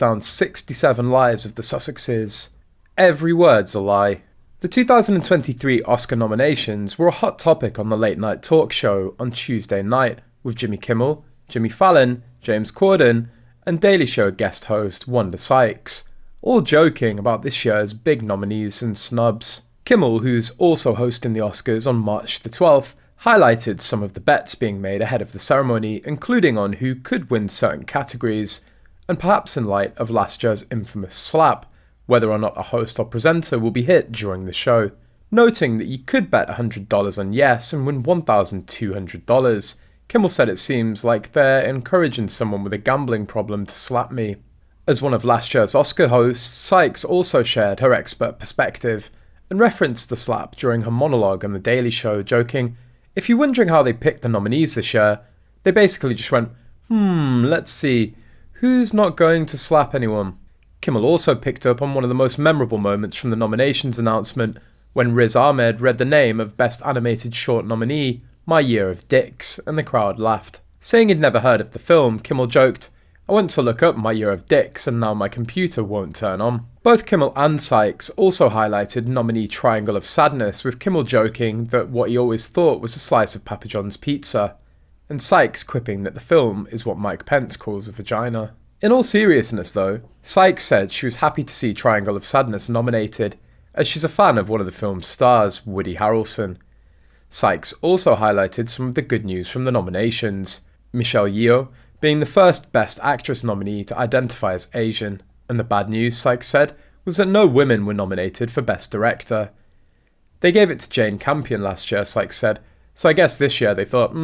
down 67 lies of the Sussexes. Every word's a lie. The 2023 Oscar nominations were a hot topic on the late night talk show on Tuesday night, with Jimmy Kimmel, Jimmy Fallon, James Corden, and Daily Show guest host Wanda Sykes, all joking about this year's big nominees and snubs. Kimmel, who's also hosting the Oscars on March the 12th, highlighted some of the bets being made ahead of the ceremony, including on who could win certain categories, and perhaps in light of last year's infamous slap, whether or not a host or presenter will be hit during the show, noting that you could bet $100 on yes and win $1,200. Kimmel said it seems like they're encouraging someone with a gambling problem to slap me. As one of last year's Oscar hosts, Sykes also shared her expert perspective and referenced the slap during her monologue on The Daily Show, joking, "If you're wondering how they picked the nominees this year, they basically just went, let's see, who's not going to slap anyone?" Kimmel also picked up on one of the most memorable moments from the nominations announcement when Riz Ahmed read the name of Best Animated Short nominee, My Year of Dicks, and the crowd laughed. Saying he'd never heard of the film, Kimmel joked, "I went to look up My Year of Dicks and now my computer won't turn on." Both Kimmel and Sykes also highlighted nominee Triangle of Sadness, with Kimmel joking that what he always thought was a slice of Papa John's pizza, and Sykes quipping that the film is what Mike Pence calls a vagina. In all seriousness though, Sykes said she was happy to see Triangle of Sadness nominated, as she's a fan of one of the film's stars, Woody Harrelson. Sykes also highlighted some of the good news from the nominations, Michelle Yeoh being the first Best Actress nominee to identify as Asian, and the bad news, Sykes said, was that no women were nominated for Best Director. They gave it to Jane Campion last year, Sykes said, so I guess this year they thought,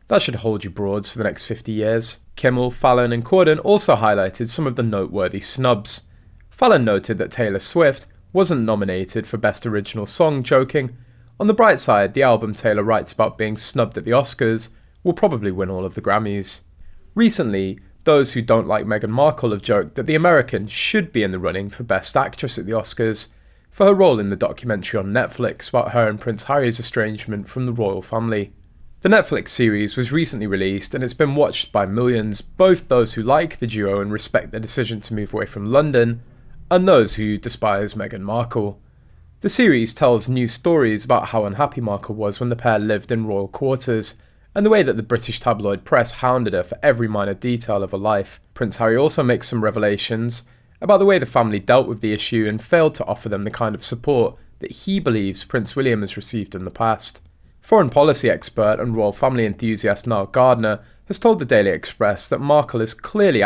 that should hold you broads for the next 50 years. Kimmel, Fallon and Corden also highlighted some of the noteworthy snubs. Fallon noted that Taylor Swift wasn't nominated for Best Original Song, joking, "On the bright side, the album Taylor writes about being snubbed at the Oscars will probably win all of the Grammys." Recently, those who don't like Meghan Markle have joked that the American should be in the running for Best Actress at the Oscars for her role in the documentary on Netflix about her and Prince Harry's estrangement from the royal family. The Netflix series was recently released and it's been watched by millions, both those who like the duo and respect their decision to move away from London, and those who despise Meghan Markle. The series tells new stories about how unhappy Markle was when the pair lived in royal quarters, and the way that the British tabloid press hounded her for every minor detail of her life. Prince Harry also makes some revelations about the way the family dealt with the issue and failed to offer them the kind of support that he believes Prince William has received in the past. Foreign policy expert and royal family enthusiast Niall Gardner has told the Daily Express that Markle is clearly